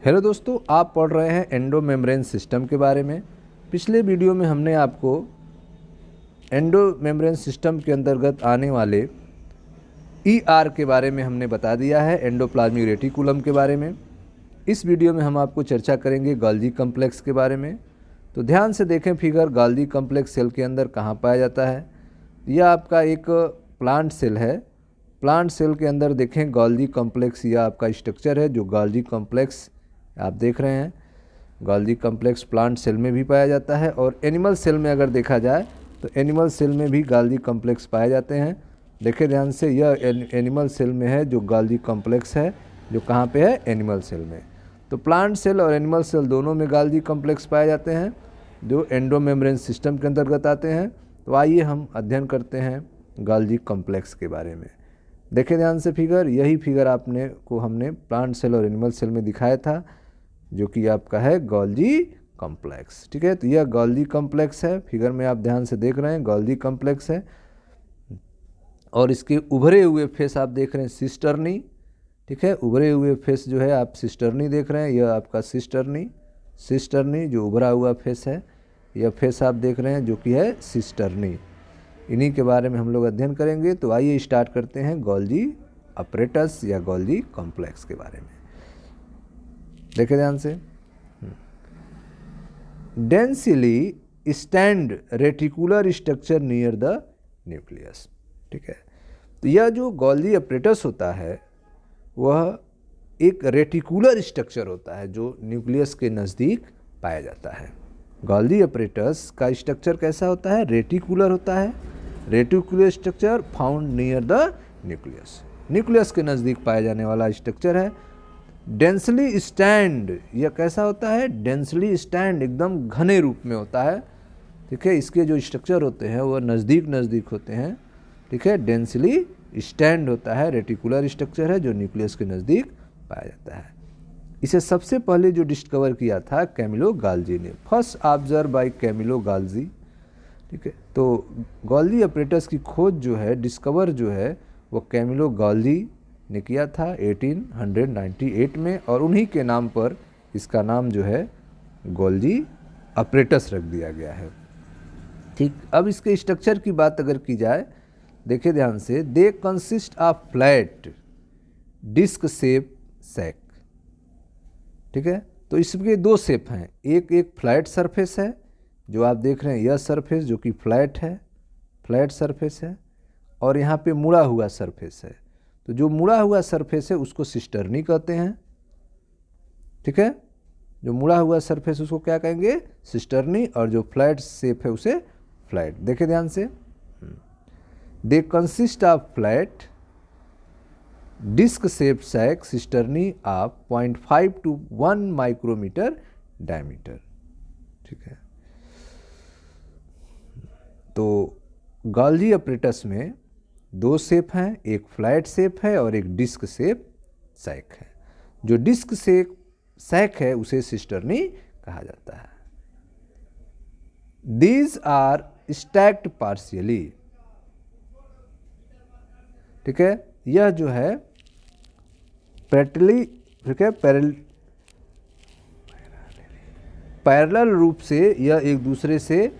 Hello दोस्तों, आप पढ़ रहे हैं एंडो मेम्ब्रेन सिस्टम के बारे में। पिछले वीडियो में हमने आपको एंडो मेम्ब्रेन सिस्टम के अंतर्गत आने वाले ईआर के बारे में हमने बता दिया है, एंडोप्लाज्मिक रेटिकुलम के बारे में। इस वीडियो में हम आपको चर्चा करेंगे गोल्गी कॉम्प्लेक्स के बारे में। तो ध्यान से देखें फिगर, गोल्गी कॉम्प्लेक्स सेल के अंदर कहाँ पाया जाता है। यह आपका एक प्लांट सेल है। प्लांट सेल के अंदर देखें गोल्गी कॉम्प्लेक्स, यह आपका स्ट्रक्चर है जो गोल्गी कॉम्प्लेक्स आप देख रहे हैं। गोल्गी कॉम्प्लेक्स प्लांट सेल में भी पाया जाता है और एनिमल सेल में अगर देखा जाए तो एनिमल सेल में भी गोल्गी कॉम्प्लेक्स पाए जाते हैं। देखिए ध्यान से, यह एनिमल सेल में है जो गोल्गी कॉम्प्लेक्स है, जो कहाँ पे है, एनिमल सेल में। तो प्लांट सेल और एनिमल सेल दोनों में गोल्गी कॉम्प्लेक्स पाए जाते हैं जो एंडो मेम्ब्रेन सिस्टम के अंतर्गत आते हैं। तो आइए हम अध्ययन करते हैं गोल्गी कॉम्प्लेक्स के बारे में। देखिए ध्यान से फिगर, यही फिगर हमने प्लांट सेल और एनिमल सेल में दिखाया था, जो कि आपका है गोल्गी कॉम्प्लेक्स। ठीक है, तो यह गोल्गी कॉम्प्लेक्स है। फिगर में आप ध्यान से देख रहे हैं, गोल्गी कॉम्प्लेक्स है और इसके उभरे हुए फेस आप देख रहे हैं सिस्टर्नी। ठीक है, उभरे हुए फेस जो है आप सिस्टर्नी देख रहे हैं, यह आपका सिस्टर्नी जो उभरा हुआ फेस है, यह फेस आप देख रहे हैं जो कि है सिस्टर्नी। इन्हीं के बारे में हम लोग अध्ययन करेंगे। तो आइए स्टार्ट करते हैं गोल्गी अपरेटस या गोल्गी कॉम्प्लेक्स के बारे में। देखिए ध्यान से, densely stained reticular structure near the nucleus. ठीक है, तो यह जो गोल्गी अपरेटस होता है वह एक रेटिकुलर स्ट्रक्चर होता है जो न्यूक्लियस के नज़दीक पाया जाता है। गोल्गी अपरेटस का स्ट्रक्चर कैसा होता है, रेटिकुलर होता है। Reticular structure found near the nucleus, nucleus के नज़दीक पाया जाने वाला स्ट्रक्चर है। डेंसली स्टैंड, यह कैसा होता है, डेंसली स्टैंड एकदम घने रूप में होता है। ठीक है, इसके जो स्ट्रक्चर होते हैं वह नज़दीक होते हैं। ठीक है, डेंसली स्टैंड होता है, रेटिकुलर स्ट्रक्चर है जो न्यूक्लियस के नज़दीक पाया जाता है। इसे सबसे पहले जो डिस्कवर किया था कैमिलो गाल्जी ने, first observe by Camillo Golgi. ठीक है, तो गोल्गी अपरेटस की खोज जो है, डिस्कवर जो है, वो कैमिलो गाल्जी ने किया था 1898 में और उन्हीं के नाम पर इसका नाम जो है गोल्गी अपरेटस रख दिया गया है। ठीक, अब इसके स्ट्रक्चर की बात अगर की जाए, देखिए ध्यान से, they consist of flat disc shape sac. ठीक है, तो इसके दो शेप हैं, एक फ्लैट सरफेस है जो आप देख रहे हैं, यह सरफेस जो कि फ्लैट सरफेस है, और यहाँ पे मुड़ा हुआ सरफेस है। तो जो मुड़ा हुआ सरफेस है उसको सिस्टर्नी कहते हैं। ठीक है, जो मुड़ा हुआ सरफेस उसको क्या कहेंगे, सिस्टर्नी, और जो फ्लैट शेप है उसे फ्लैट। देखिए ध्यान से, they consist of flat disc shape sac cisternae of 0.5 to 1 micrometre diameter. ठीक है, तो गोल्गी अपरेटस में दो शेप हैं, एक फ्लैट शेप है और एक डिस्क शेप सैक है। जो डिस्क शेप सैक है उसे सिस्टर्नी कहा जाता है। These are stacked partially. ठीक है, यह जो है पैरेलल रूप से यह एक दूसरे से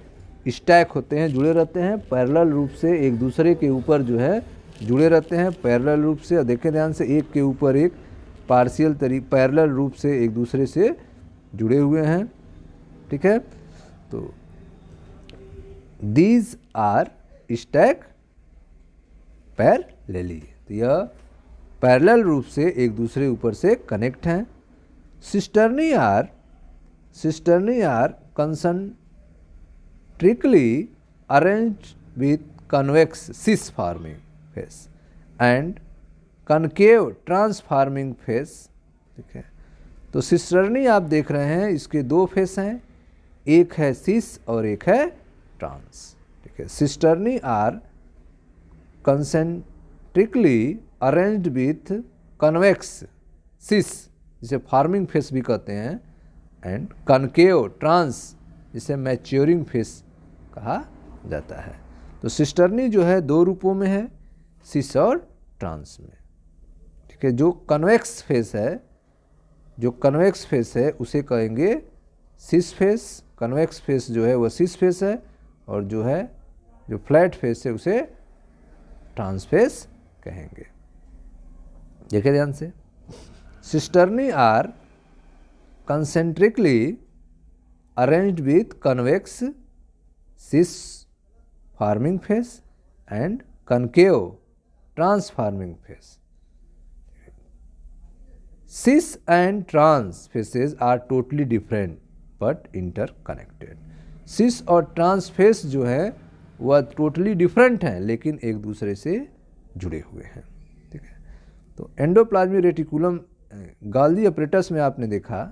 स्टैक होते हैं, जुड़े रहते हैं, पैरेलल रूप से एक दूसरे के ऊपर जो है जुड़े रहते हैं, पैरेलल रूप से। और देखें ध्यान से, एक के ऊपर एक पैरेलल रूप से एक दूसरे से जुड़े हुए हैं। ठीक है, तो दीज आर स्टैक पैरेलली, तो यह पैरेलल रूप से एक दूसरे ऊपर से कनेक्ट हैं। Cisternae are concentrically arranged with convex cis forming face and concave transforming face। ठीक है, तो सिस्टर्नी आप देख रहे हैं, इसके दो फेस हैं, एक है सिस और एक है ट्रांस। ठीक है, cisternae are concentrically arranged with convex cis, जिसे फार्मिंग फेस भी कहते हैं, एंड कनकेव ट्रांस, जिसे मैच्योरिंग फेस कहा जाता है। तो सिस्टर्नी जो है दो रूपों में है, सिस और ट्रांस में। ठीक है, जो कन्वेक्स फेस है जो कन्वेक्स फेस है उसे कहेंगे सिस फेस, कन्वेक्स फेस जो है वह सिस फेस है, और जो है जो फ्लैट फेस है उसे ट्रांसफेस कहेंगे। देखिए ध्यान से, cisternae are concentrically arranged with convex cis forming face and concave trans forming face. Cis and trans faces are totally different but interconnected. Cis और trans face जो है वह टोटली डिफरेंट हैं लेकिन एक दूसरे से जुड़े हुए हैं। ठीक है, तो एंडोप्लाज्मिक रेटिकुलम गाल्गी अपरेटस में आपने देखा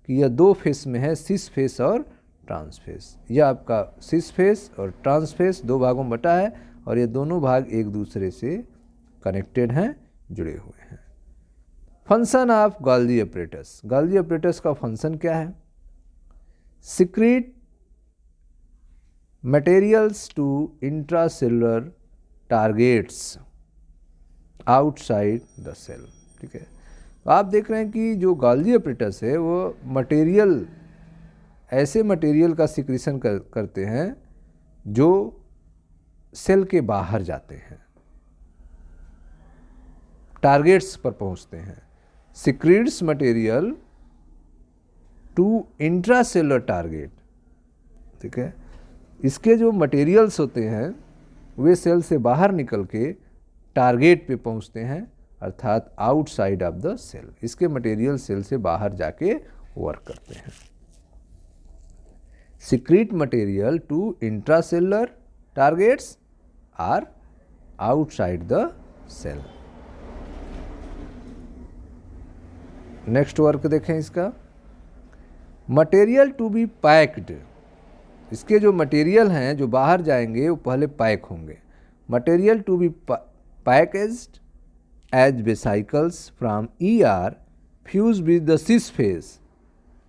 कि यह दो फेस में है, सिस फेस और ट्रांस फेस। यह आपका सिस फेस और ट्रांस फेस दो भागों में बटा है और ये दोनों भाग एक दूसरे से कनेक्टेड हैं, जुड़े हुए हैं। Function of Golgi apparatus, Golgi apparatus का फंक्शन क्या है? Secrete materials to intracellular targets outside the cell. ठीक है, तो आप देख रहे हैं कि जो गाल्गी अपरेटस है वो मटेरियल, ऐसे मटेरियल का सिक्रीशन करते हैं जो सेल के बाहर जाते हैं, टारगेट्स पर पहुंचते हैं। Secretes material to intracellular target. ठीक है, इसके जो मटेरियल्स होते हैं वे सेल से बाहर निकल के टारगेट पे पहुंचते हैं, अर्थात आउटसाइड ऑफ द सेल। इसके मटेरियल सेल से बाहर जाके वर्क करते हैं। Secrete material to intracellular targets are outside the cell. Next work देखें इसका, मटेरियल टू बी पैक्ड। इसके जो मटेरियल हैं जो बाहर जाएंगे वो पहले पैक होंगे। Material to be packaged as vesicles from ER fuse with the cis face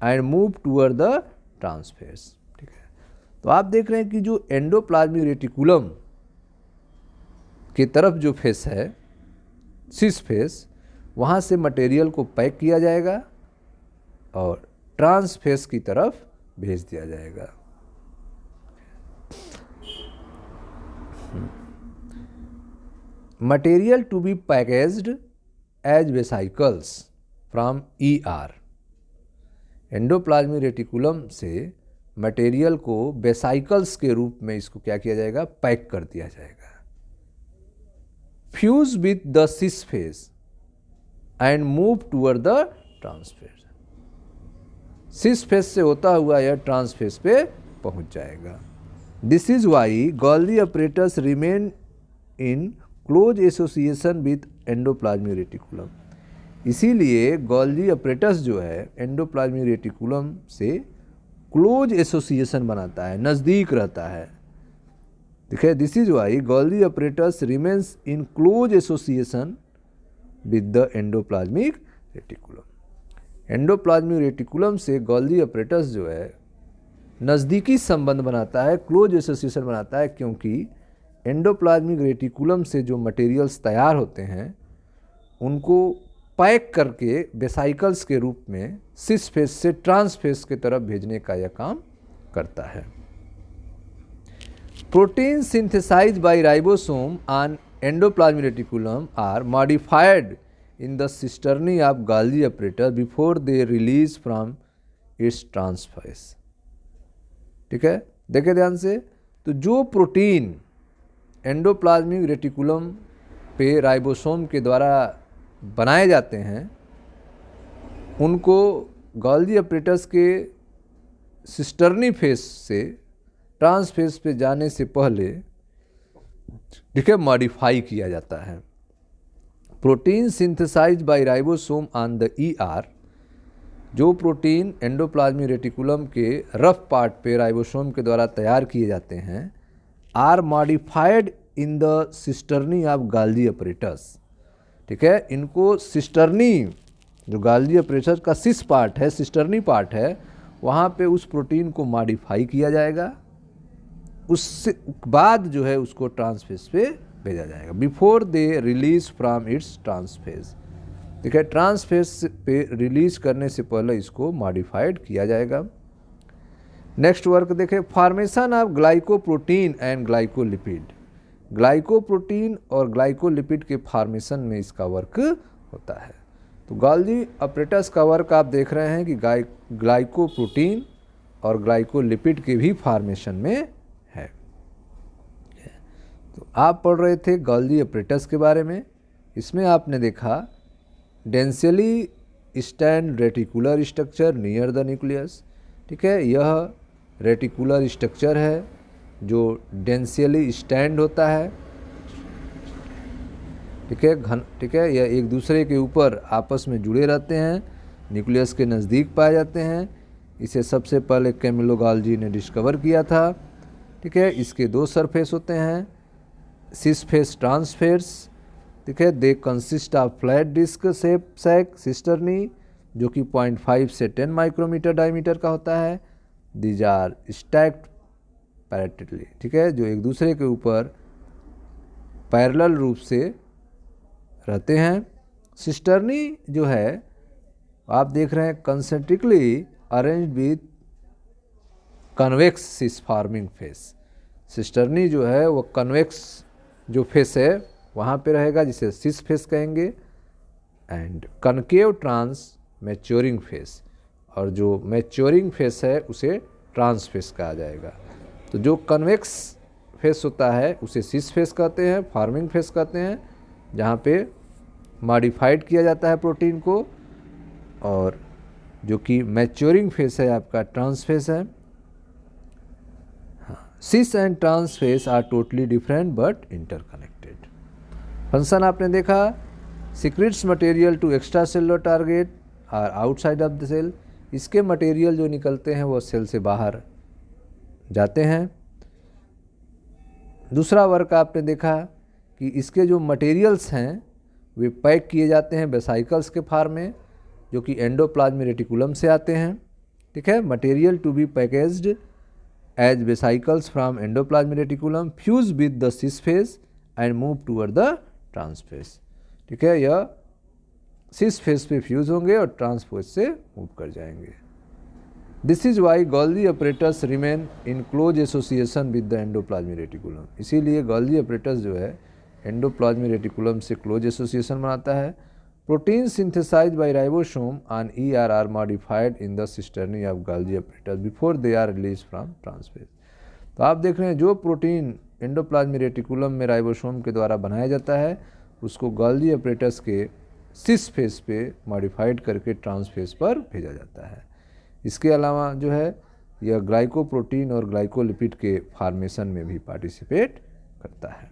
and move toward the trans face. ठीक है, तो आप देख रहे हैं कि जो एंडोप्लाज्मिक रेटिकुलम की तरफ जो फेस है, सिस फेस, वहाँ से मटेरियल को पैक किया जाएगा और ट्रांस फेस की तरफ भेज दिया जाएगा। Material to be packaged as vesicles from ER। Endoplasmic reticulum से मटेरियल को वेसिकल्स के रूप में इसको क्या किया जाएगा? पैक कर दिया जाएगा। Fuse with the cis face and move toward the trans face. Cis face से होता हुआ यह ट्रांस फेस पे पहुंच जाएगा। This is why Golgi apparatus remain in close association with endoplasmic reticulum. इसीलिए गाल्गी अपरेटस जो है एंडोप्लाज्मिक रेटिकुलम से क्लोज एसोसिएशन बनाता है, नज़दीक रहता है। देखिए, this is why Golgi apparatus remains in close association with the endoplasmic reticulum. Endoplasmic reticulum से गाल्गी अपरेटस जो है नज़दीकी संबंध बनाता है, क्लोज एसोसिएशन बनाता है, क्योंकि एंडोप्लाज्मिक रेटिकुलम से जो मटेरियल्स तैयार होते हैं उनको पैक करके वेसिकल्स के रूप में सिस फेस से ट्रांस फेस की तरफ भेजने का यह काम करता है। Protein synthesise by ribosome on endoplasmic reticulum are modified in the cisternae of Golgi apparatus before they release from its transphase। ठीक है, देखें ध्यान से, तो जो प्रोटीन एंडोप्लाज्मिक रेटिकुलम पे राइबोसोम के द्वारा बनाए जाते हैं उनको गोल्गी अपरेटस के सिस्टर्नी फेस से ट्रांस फेस पे जाने से पहले ठीक है मॉडिफाई किया जाता है। Protein synthesise by ribosome on the ER, जो प्रोटीन एंडोप्लाज्मिक रेटिकुलम के रफ पार्ट पे राइबोसोम के द्वारा तैयार किए जाते हैं, are modified in the cisternae of Golgi apparatus. ठीक है, इनको सिस्टर्नी, जो गाल्गी अपरेटस का सिस पार्ट है, सिस्टर्नी पार्ट है, वहाँ पे उस प्रोटीन को मॉडिफाई किया जाएगा, उससे बाद जो है उसको ट्रांसफेस पे भेजा जाएगा before they release from its trans phase. ठीक है, ट्रांसफेज पे रिलीज करने से पहले इसको मॉडिफाइड किया जाएगा। नेक्स्ट वर्क देखें, formation of glycoprotein and glycolipid. Glycoprotein और ग्लाइकोलिपिड के फॉर्मेशन में इसका वर्क होता है। तो गोल्गी अपरेटस का वर्क आप देख रहे हैं कि ग्लाइकोप्रोटीन और ग्लाइकोलिपिड के भी फॉर्मेशन में है। तो आप पढ़ रहे थे गोल्गी अपरेटस के बारे में। इसमें आपने देखा densely stand reticular structure near the nucleus. ठीक है, यह रेटिकुलर स्ट्रक्चर है जो डेंसली स्टैंड होता है। ठीक है, ठीक है, यह एक दूसरे के ऊपर आपस में जुड़े रहते हैं, न्यूक्लियस के नज़दीक पाए जाते हैं। इसे सबसे पहले कैमिलो गोल्गी ने डिस्कवर किया था। ठीक है, इसके दो सरफेस होते हैं, सिस फेस ट्रांसफेस। ठीक है, they consist of flat disc shape sac cisternae जो कि 0.5 से 10 माइक्रोमीटर डायमीटर का होता है। These are stacked parallelly. ठीक है, जो एक दूसरे के ऊपर पैरेलल रूप से रहते हैं। सिस्टर्नी जो है आप देख रहे हैं concentrically arranged with convex cis forming face. Cisternae जो है वो कन्वेक्स जो फेस है वहाँ पे रहेगा, जिसे सिस फेस कहेंगे। And concave trans maturing face, और जो मैच्योरिंग फेस है उसे ट्रांस फेस कहा जाएगा। तो जो कन्वेक्स फेस होता है उसे सिस फेस कहते हैं, फॉर्मिंग फेस कहते हैं, जहाँ पे मॉडिफाइड किया जाता है प्रोटीन को। और जो कि मैच्योरिंग फेस है आपका ट्रांस फेस है। हाँ, cis and trans face are totally different but interconnected. Function आपने देखा, secretes material to extracellular target or outside of the cell. इसके मटेरियल जो निकलते हैं वो सेल से बाहर जाते हैं। दूसरा वर्क आपने देखा कि इसके जो मटेरियल्स हैं वे पैक किए जाते हैं वेसाइकल्स के फॉर्म में, जो कि एंडोप्लाज्मिक रेटिकुलम से आते हैं। ठीक है, material to be packaged as vesicles from endoplasmic reticulum fuse with the cis face and move toward the trans face. ठीक है, यह सिस फेस पे फ्यूज होंगे और ट्रांस फेस से मूव कर जाएंगे। This is why Golgi apparatus remain in close association with the endoplasmic reticulum. इसीलिए गोल्गी अपरेटस जो है एंडोप्लाज्मिक रेटिकुलम से क्लोज एसोसिएशन बनाता है। Protein synthesise by ribosome on ER are modified in the cisternae of Golgi apparatus before they are release from trans face. तो आप देख रहे हैं जो प्रोटीन एंडोप्लाज्मिक रेटिकुलम में राइबोसोम के द्वारा बनाया जाता है उसको गोल्गी अपरेटस के सिस फेस पे मॉडिफाइड करके ट्रांस फेस पर भेजा जाता है। इसके अलावा जो है यह ग्लाइकोप्रोटीन और ग्लाइकोलिपिड के फॉर्मेशन में भी पार्टिसिपेट करता है।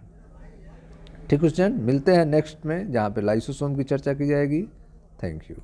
ठीक क्वेश्चन, मिलते हैं नेक्स्ट में जहाँ पे लाइसोसोम की चर्चा की जाएगी। Thank you.